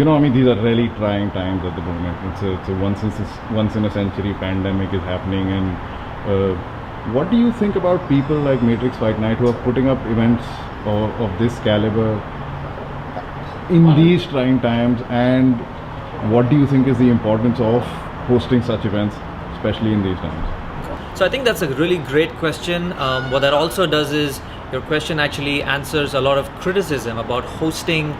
I mean, these are really trying times at the moment. It's a once in a century pandemic is happening, and what do you think about people like Matrix Fight Night who are putting up events of this caliber in these trying times, and what do you think is the importance of hosting such events, especially in these times? So I think that's a really great question. What that also does is your question actually answers a lot of criticism about hosting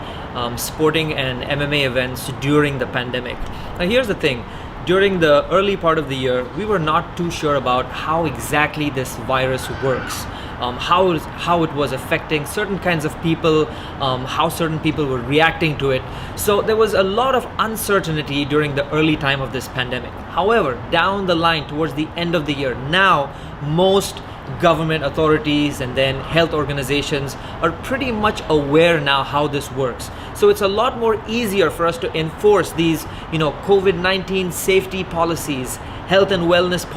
sporting and MMA events during the pandemic. Now here's the thing. During the early part of the year, we were not too sure about how exactly this virus works, how it was affecting certain kinds of people, how certain people were reacting to it. So there was a lot of uncertainty during the early time of this pandemic. However, down the line, towards the end of the year, now most government authorities and then health organizations are pretty much aware now how this works. So it's a lot more easier for us to enforce these, COVID-19 safety policies, health and wellness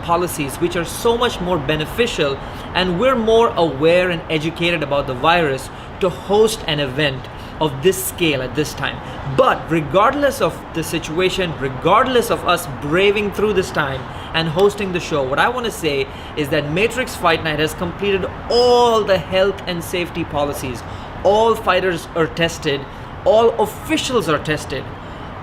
policies, which are so much more beneficial, and we're more aware and educated about the virus to host an event of this scale at this time. But regardless of the situation, regardless of us braving through this time and hosting the show, what I want to say is that Matrix Fight Night has completed all the health and safety policies. All fighters are tested, all officials are tested,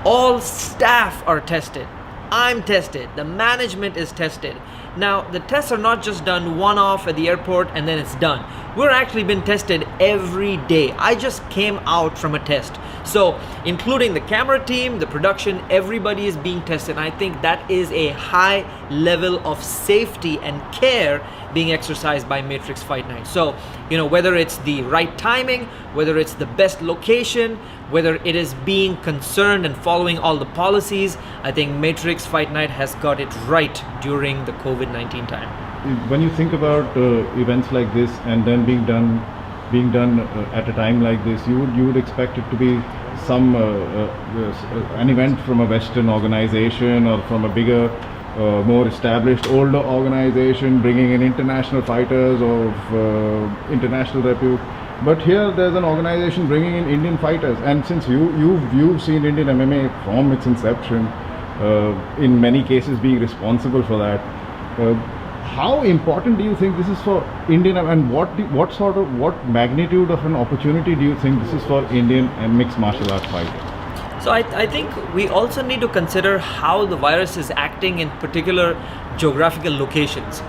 all staff are tested. I'm tested, the management is tested. Now, the tests are not just done one-off at the airport and then it's done. We're actually been tested every day. I just came out from a test. So, including the camera team, the production, everybody is being tested. And I think that is a high level of safety and care being exercised by Matrix Fight Night. So, whether it's the right timing, whether it's the best location, whether it is being concerned and following all the policies, I think Matrix Fight Night has got it right during the COVID-19 time. When you think about events like this and then being done at a time like this, you would expect it to be some an event from a Western organization or from a bigger, more established, older organization, bringing in international fighters of international repute. But here there's an organization bringing in Indian fighters, and since you've seen Indian MMA from its inception, in many cases being responsible for that. How important do you think this is for Indian, and what magnitude of an opportunity do you think this is for Indian and mixed martial arts fighters? So I think we also need to consider how the virus is acting in particular geographical locations.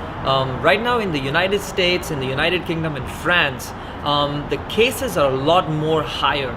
Right now in the United States, in the United Kingdom, and France, the cases are a lot more higher.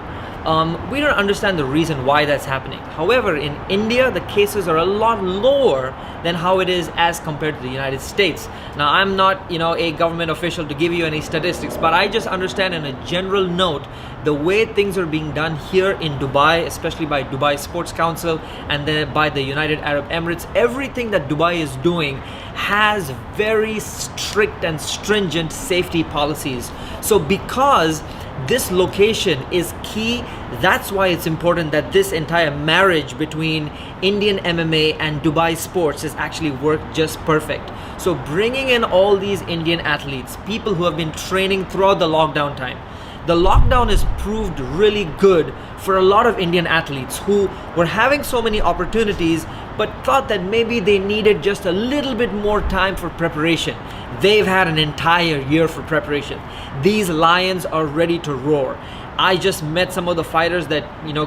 We don't understand the reason why that's happening. However, in India, the cases are a lot lower than how it is as compared to the United States. Now, I'm not, a government official to give you any statistics, but I just understand in a general note, the way things are being done here in Dubai, especially by Dubai Sports Council and then by the United Arab Emirates, everything that Dubai is doing has very strict and stringent safety policies. So because this location is key, that's why it's important that this entire marriage between Indian MMA and Dubai sports has actually worked just perfect. So bringing in all these Indian athletes, people who have been training throughout the lockdown time, the lockdown has proved really good for a lot of Indian athletes who were having so many opportunities but thought that maybe they needed just a little bit more time for preparation. They've had an entire year for preparation. These lions are ready to roar. I just met some of the fighters that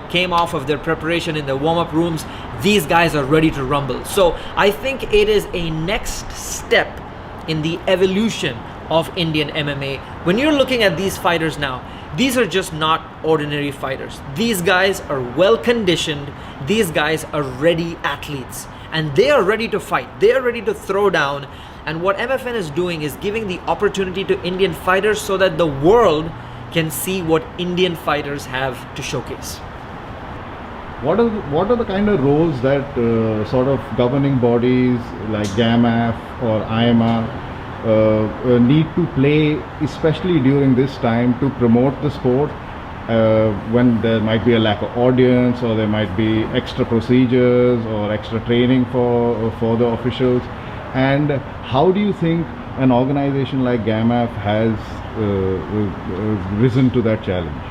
came off of their preparation in the warm-up rooms. These guys are ready to rumble. So I think it is a next step in the evolution of Indian MMA. When you're looking at these fighters now, these are just not ordinary fighters. These guys are well conditioned. These guys are ready athletes, and they are ready to fight. They are ready to throw down. And what MFN is doing is giving the opportunity to Indian fighters so that the world can see what Indian fighters have to showcase. What are the kind of roles that sort of governing bodies like Gammaf or Mma need to play, especially during this time, to promote the sport when there might be a lack of audience, or there might be extra procedures or extra training for the officials? And how do you think an organization like Gammaf has risen to that challenge?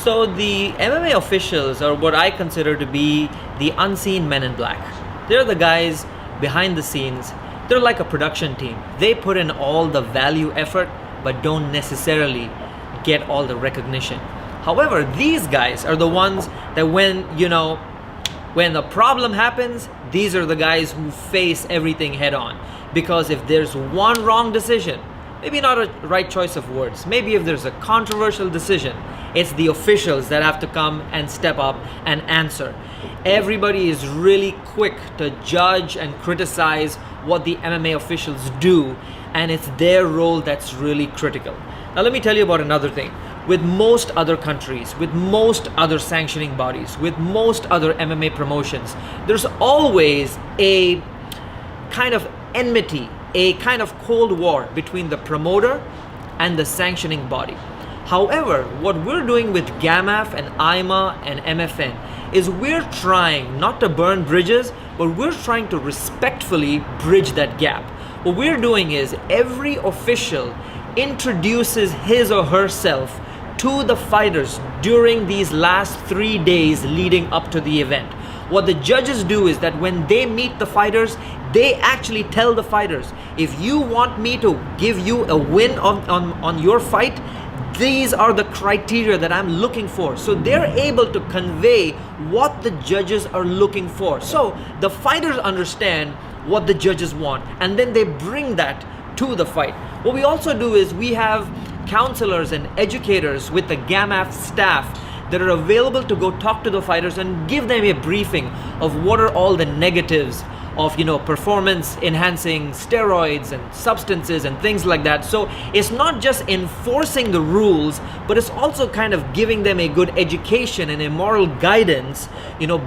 So the MMA officials are what I consider to be the unseen men in black. They're the guys behind the scenes. They're like a production team. They put in all the value effort, but don't necessarily get all the recognition. However, these guys are the ones that when the problem happens, these are the guys who face everything head on. Because if there's one wrong decision, maybe not a right choice of words, maybe if there's a controversial decision, it's the officials that have to come and step up and answer. Everybody is really quick to judge and criticize what the MMA officials do, and it's their role that's really critical. Now let me tell you about another thing. With most other countries, with most other sanctioning bodies, with most other MMA promotions, there's always a kind of enmity, a kind of cold war between the promoter and the sanctioning body. However, what we're doing with Gammaf and Mma and MFN is we're trying not to burn bridges, but we're trying to respectfully bridge that gap. What we're doing is every official introduces his or herself to the fighters during these last 3 days leading up to the event. What the judges do is that when they meet the fighters, they actually tell the fighters, if you want me to give you a win on your fight, these are the criteria that I'm looking for. So they're able to convey what the judges are looking for. So the fighters understand what the judges want, and then they bring that to the fight. What we also do is we have counselors and educators with the Gammaf staff that are available to go talk to the fighters and give them a briefing of what are all the negatives of performance enhancing steroids and substances and things like that. So it's not just enforcing the rules, but it's also kind of giving them a good education and a moral guidance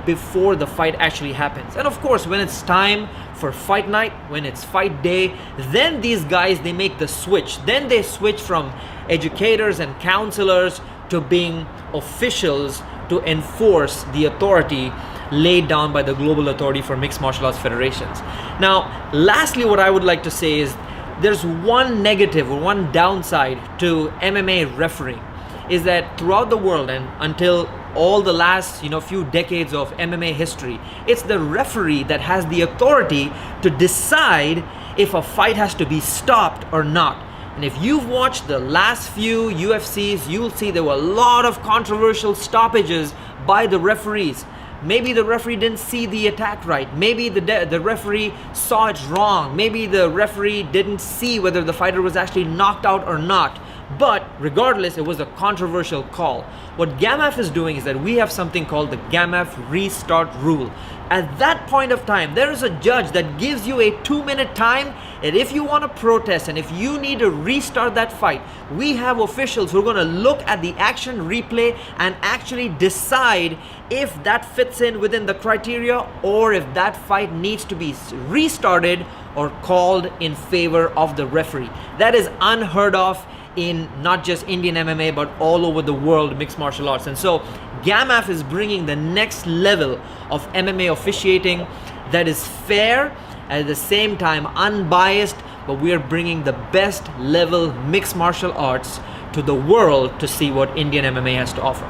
before the fight actually happens. And of course, when it's time for fight night, when it's fight day, then these guys, they make the switch. Then they switch from educators and counselors to being officials to enforce the authority laid down by the Global Authority for Mixed Martial Arts Federations. Now, lastly, what I would like to say is there's one negative or one downside to MMA refereeing, is that throughout the world and until all the last few decades of MMA history, it's the referee that has the authority to decide if a fight has to be stopped or not. And if you've watched the last few UFCs, you'll see there were a lot of controversial stoppages by the referees. Maybe the referee didn't see the attack right. Maybe the referee saw it wrong. Maybe the referee didn't see whether the fighter was actually knocked out or not. But regardless, it was a controversial call. What Gammaf is doing is that we have something called the Gammaf restart rule. At that point of time, there is a judge that gives you a 2-minute time, and if you want to protest and if you need to restart that fight, we have officials who are going to look at the action replay and actually decide if that fits in within the criteria or if that fight needs to be restarted or called in favor of the referee. That is unheard of in not just Indian MMA but all over the world mixed martial arts. And so Gammaf is bringing the next level of MMA officiating that is fair, at the same time unbiased, but we are bringing the best level mixed martial arts to the world to see what Indian MMA has to offer.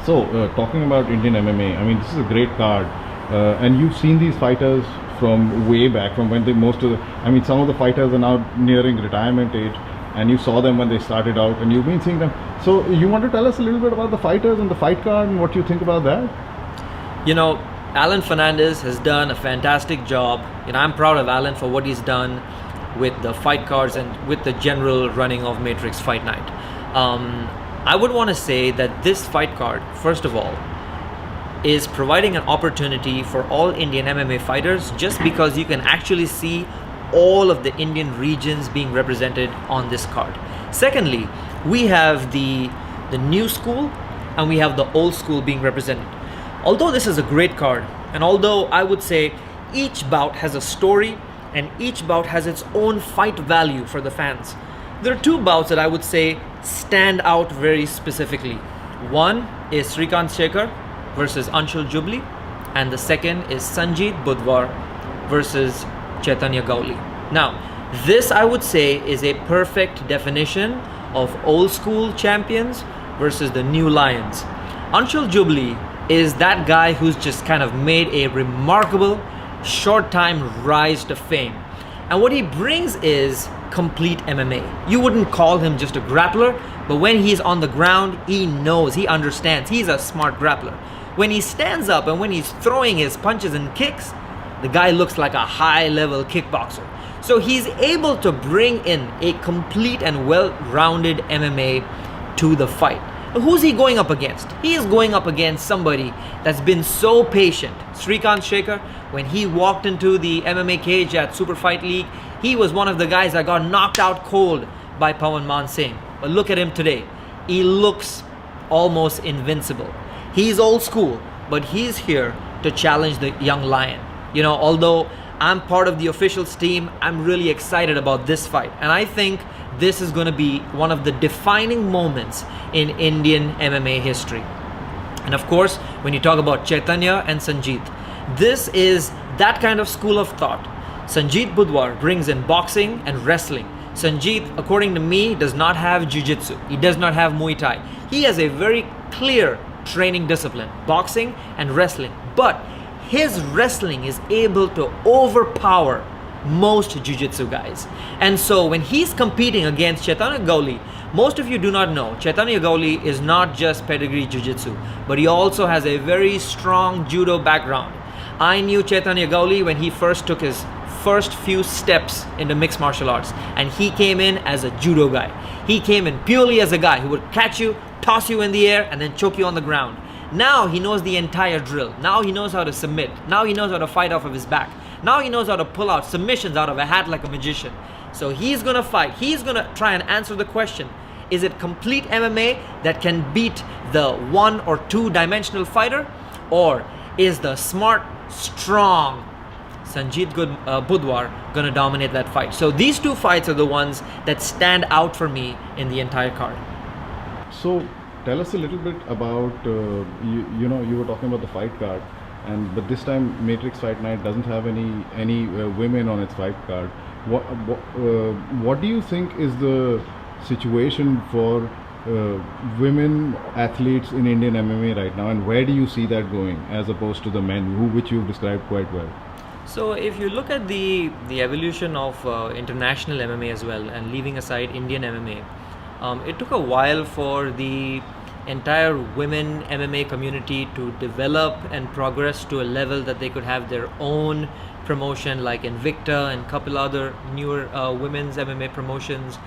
So talking about Indian MMA, I mean, this is a great card, and you've seen these fighters from way back, from when some of the fighters are now nearing retirement age, and you saw them when they started out, and you've been seeing them. So you want to tell us a little bit about the fighters and the fight card and what you think about that? Alan Fernandez has done a fantastic job. I'm proud of Alan for what he's done with the fight cards and with the general running of Matrix Fight Night. I would want to say that this fight card, first of all, is providing an opportunity for all Indian MMA fighters, just because you can actually see all of the Indian regions being represented on this card. Secondly, we have the new school and we have the old school being represented. Although this is a great card, and although I would say each bout has a story and each bout has its own fight value for the fans, there are two bouts that I would say stand out very specifically. One is Srikanth Shekhar versus Anshul Jubli, and the second is Sanjeet Budwar versus Chaitanya Gauli. Now, this I would say is a perfect definition of old school champions versus the new lions. Anshul Jubilee is that guy who's just kind of made a remarkable short time rise to fame. And what he brings is complete MMA. You wouldn't call him just a grappler, but when he's on the ground, he knows, he understands. He's a smart grappler. When he stands up and when he's throwing his punches and kicks, the guy looks like a high-level kickboxer. So he's able to bring in a complete and well-rounded MMA to the fight. Who's he going up against? He is going up against somebody that's been so patient. Srikanth Shekhar, when he walked into the MMA cage at Super Fight League, he was one of the guys that got knocked out cold by Pawan Man Singh. But look at him today. He looks almost invincible. He's old school, but he's here to challenge the young lion. Although I'm part of the officials team, I'm really excited about this fight. And I think this is going to be one of the defining moments in Indian MMA history. And of course, when you talk about Chaitanya and Sanjeet, this is that kind of school of thought. Sanjeet Budwar brings in boxing and wrestling. Sanjeet, according to me, does not have jiu-jitsu. He does not have Muay Thai. He has a very clear training discipline, boxing and wrestling. But his wrestling is able to overpower most jiu-jitsu guys. And so when he's competing against Chaitanya Gauli, most of you do not know, Chaitanya Gauli is not just pedigree jiu-jitsu, but he also has a very strong judo background. I knew Chaitanya Gauli when he first took his first few steps into mixed martial arts, and he came in as a judo guy. He came in purely as a guy who would catch you, toss you in the air, and then choke you on the ground. Now he knows the entire drill. Now he knows how to submit. Now he knows how to fight off of his back. Now he knows how to pull out submissions out of a hat like a magician. So he's going to fight. He's going to try and answer the question, is it complete MMA that can beat the 1 or 2 dimensional fighter? Or is the smart, strong Sanjeet Budwar going to dominate that fight? So these 2 fights are the ones that stand out for me in the entire card. So tell us a little bit about, you were talking about the fight card, but this time Matrix Fight Night doesn't have any women on its fight card. What do you think is the situation for women athletes in Indian MMA right now, and where do you see that going as opposed to the men, which you've described quite well? So if you look at the evolution of international MMA as well, and leaving aside Indian MMA, it took a while for the entire women MMA community to develop and progress to a level that they could have their own promotion like Invicta and a couple other newer women's MMA promotions.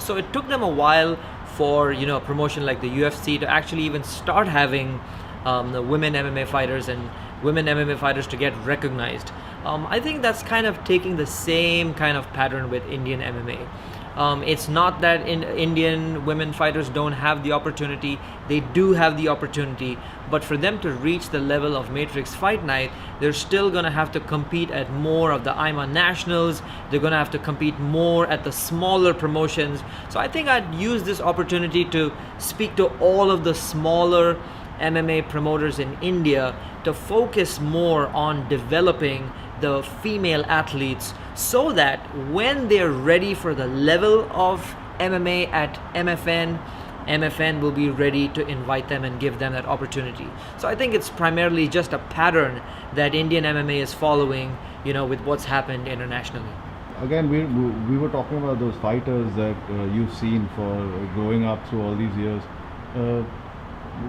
So it took them a while for a promotion like the UFC to actually even start having the women MMA fighters and women MMA fighters to get recognized. I think that's kind of taking the same kind of pattern with Indian MMA. It's not that Indian women fighters don't have the opportunity. They do have the opportunity, but for them to reach the level of Matrix Fight Night, they're still going to have to compete at more of the IMA Nationals. They're going to have to compete more at the smaller promotions. So I think I'd use this opportunity to speak to all of the smaller MMA promoters in India to focus more on developing the female athletes so that when they're ready for the level of MMA at MFN, MFN will be ready to invite them and give them that opportunity. So I think it's primarily just a pattern that Indian MMA is following, with what's happened internationally. Again, we were talking about those fighters that you've seen for growing up through all these years.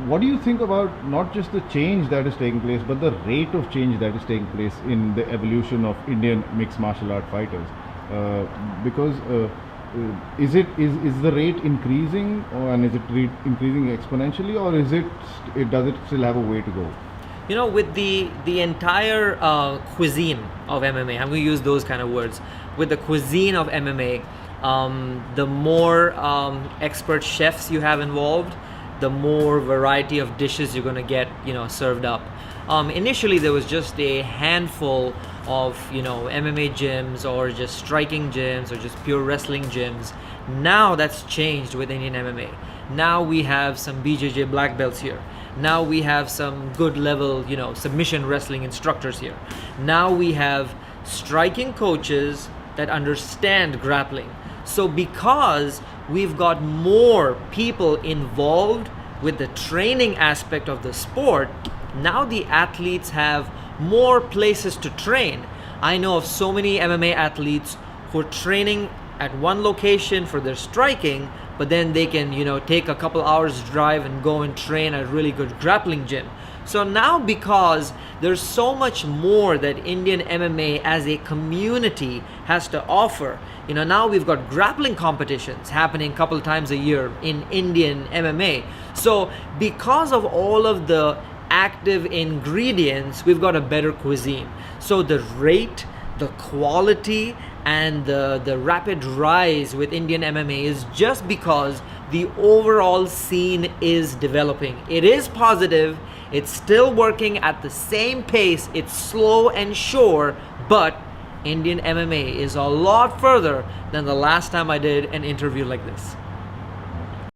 What do you think about not just the change that is taking place, but the rate of change that is taking place in the evolution of Indian mixed martial art fighters? Because is the rate increasing, and is it increasing exponentially, or does it still have a way to go? With the entire cuisine of MMA, I'm going to use those kind of words. With the cuisine of MMA, the more expert chefs you have involved, the more variety of dishes you're going to get, served up. Initially, there was just a handful of, MMA gyms or just striking gyms or just pure wrestling gyms. Now that's changed with Indian MMA. Now we have some BJJ black belts here. Now we have some good level, submission wrestling instructors here. Now we have striking coaches that understand grappling. So because we've got more people involved with the training aspect of the sport, now the athletes have more places to train. I know of so many MMA athletes who are training at one location for their striking, but then they can, take a couple hours drive and go and train at a really good grappling gym. So now, because there's so much more that Indian MMA as a community has to offer, now we've got grappling competitions happening a couple times a year in Indian MMA. So because of all of the active ingredients, we've got a better cuisine. So the rate, the quality, and the rapid rise with Indian MMA is just because the overall scene is developing. It is positive, it's still working at the same pace, it's slow and sure, but Indian MMA is a lot further than the last time I did an interview like this.